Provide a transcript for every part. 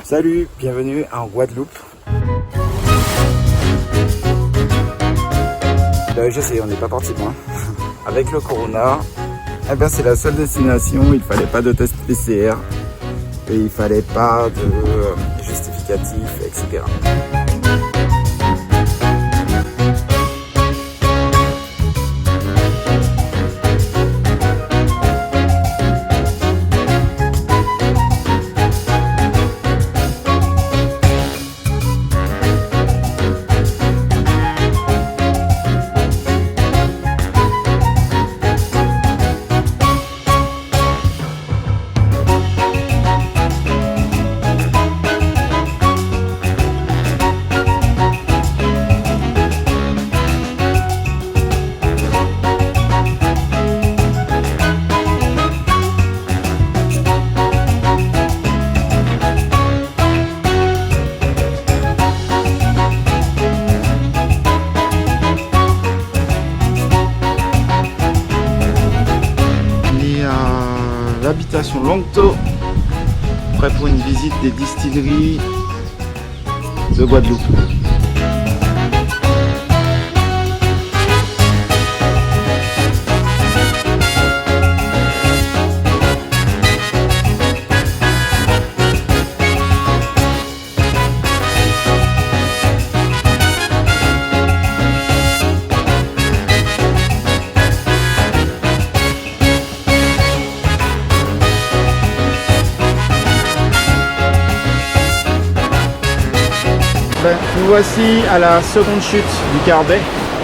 Salut, bienvenue en Guadeloupe. Je sais, on n'est pas parti loin. Avec le corona, c'est la seule destination où il ne fallait pas de test PCR et il ne fallait pas de justificatif, etc. L'habitation Longto, prêt pour une visite des distilleries de Guadeloupe. Nous voici à la seconde chute du Carbet.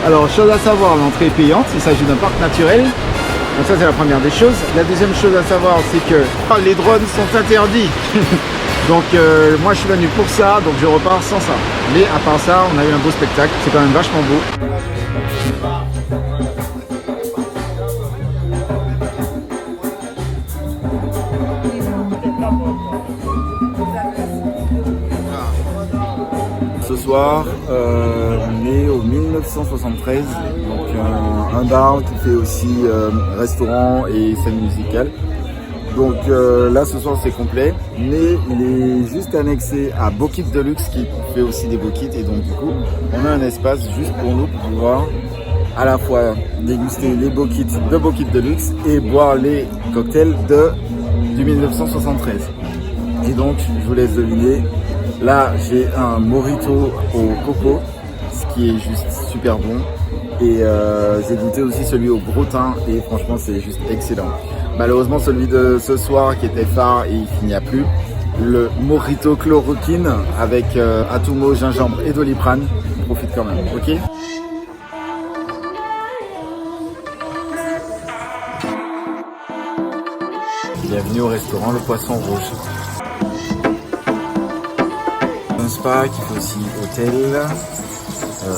Alors, chose à savoir, l'entrée est payante, il s'agit d'un parc naturel. Donc ça, c'est la première des choses. La deuxième chose à savoir, c'est que les drones sont interdits. Donc moi, je suis venu pour ça, donc je repars sans ça. Mais à part ça, on a eu un beau spectacle, c'est quand même vachement beau. Ce soir, on est au 1973, donc un bar qui fait aussi restaurant et scène musicale. Donc là ce soir c'est complet, mais il est juste annexé à Bokit Deluxe qui fait aussi des Bokits, et donc du coup on a un espace juste pour nous pour pouvoir à la fois déguster les Bokits de Bokit Deluxe et boire les cocktails du 1973. Et donc je vous laisse deviner. Là, j'ai un mojito au coco, ce qui est juste super bon. Et j'ai goûté aussi celui au gros thym et franchement, c'est juste excellent. Malheureusement, celui de ce soir qui était phare, il n'y a plus. Le mojito chloroquine avec atumo, gingembre et doliprane. Profite quand même, ok? Bienvenue au restaurant Le Poisson Rouge. Un spa qui fait aussi hôtel,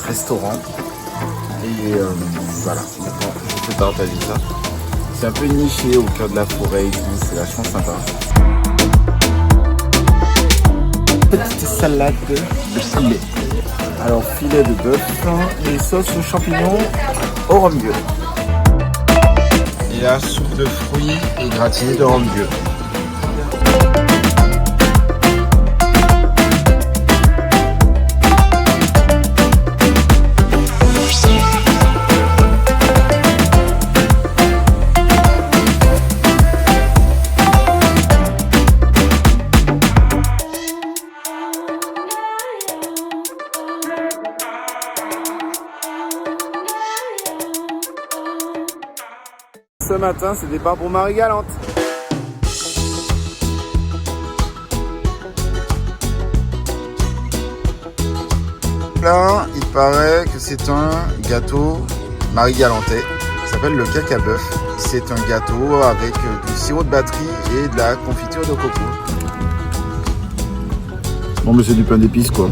restaurant, et voilà, je te partage ça. C'est un peu niché au cœur de la forêt et tout, c'est vachement sympa. Petite salade de filet. Alors filet de bœuf et sauce aux champignons au rhum vieux. Et la soupe de fruits et gratinée de rhum vieux. Ce matin, c'est départ pour Marie-Galante. Là, il paraît que c'est un gâteau Marie-Galantais qui s'appelle le caca-bœuf. C'est un gâteau avec du sirop de batterie et de la confiture de coco. Bon, mais c'est du pain d'épices, quoi.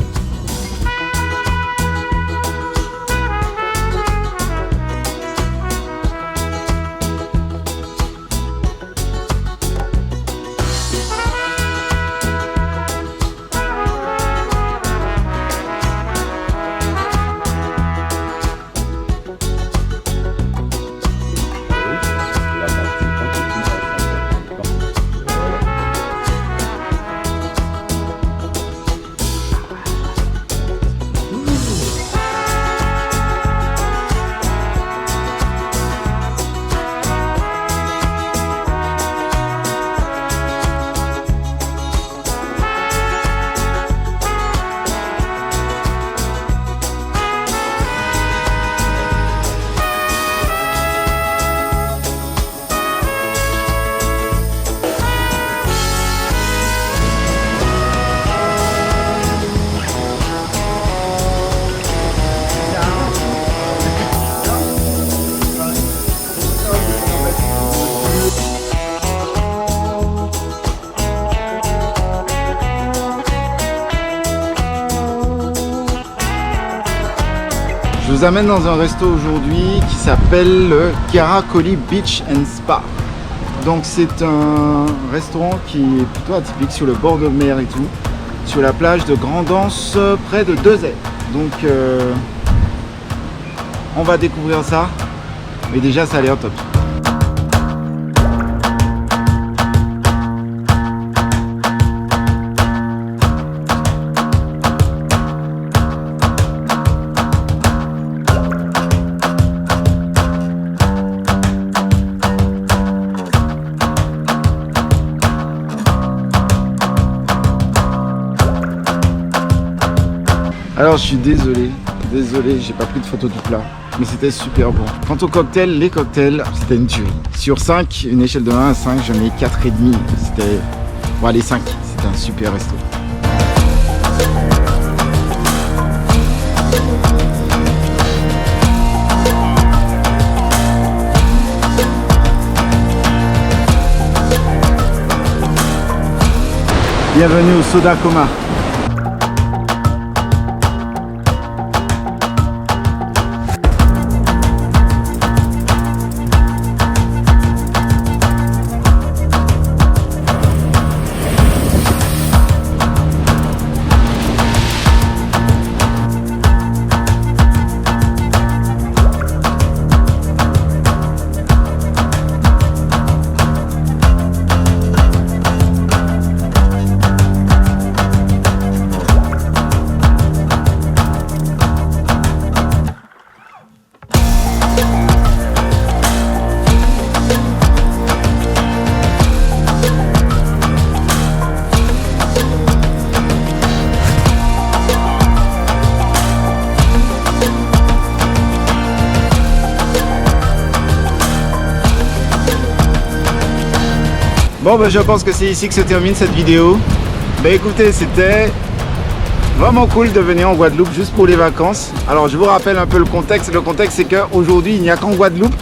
Je vous amène dans un resto aujourd'hui qui s'appelle le Karakoli Beach and Spa. Donc c'est un restaurant qui est plutôt atypique sur le bord de mer et tout, sur la plage de Grand'Anse près de Dezay. Donc on va découvrir ça, mais déjà ça a l'air top. Alors je suis désolé, j'ai pas pris de photo du plat, mais c'était super bon. Quant aux cocktails, les cocktails, c'était une tuerie. Sur 5, une échelle de 1 à 5, je mets 4,5. C'était, bon allez 5, c'était un super resto. Bienvenue au Soda Coma. Bon je pense que c'est ici que se termine cette vidéo. Écoutez, c'était vraiment cool de venir en Guadeloupe juste pour les vacances. Alors je vous rappelle un peu le contexte. Le contexte c'est qu'aujourd'hui il n'y a qu'en Guadeloupe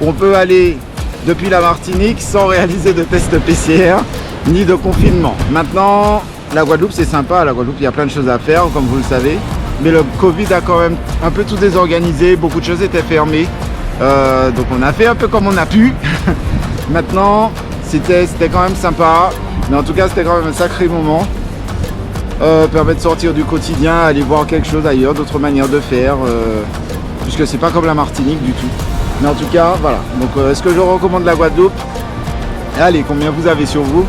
où on peut aller depuis la Martinique sans réaliser de test PCR ni de confinement. Maintenant la Guadeloupe c'est sympa, la Guadeloupe il y a plein de choses à faire comme vous le savez. Mais le Covid a quand même un peu tout désorganisé, beaucoup de choses étaient fermées. Donc on a fait un peu comme on a pu. Maintenant c'était quand même sympa, mais en tout cas c'était quand même un sacré moment. Permet de sortir du quotidien, aller voir quelque chose ailleurs, d'autres manières de faire, puisque c'est pas comme la Martinique du tout. Mais en tout cas voilà, donc est-ce que je recommande la Guadeloupe? Allez, combien vous avez sur vous?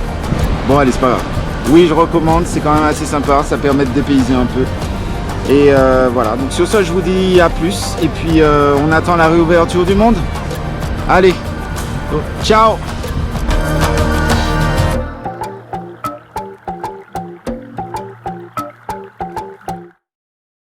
Bon allez, c'est pas grave. Oui, je recommande, c'est quand même assez sympa, ça permet de dépayser un peu. Et voilà, donc sur ça je vous dis à plus, et puis on attend la réouverture du monde. Allez, ciao.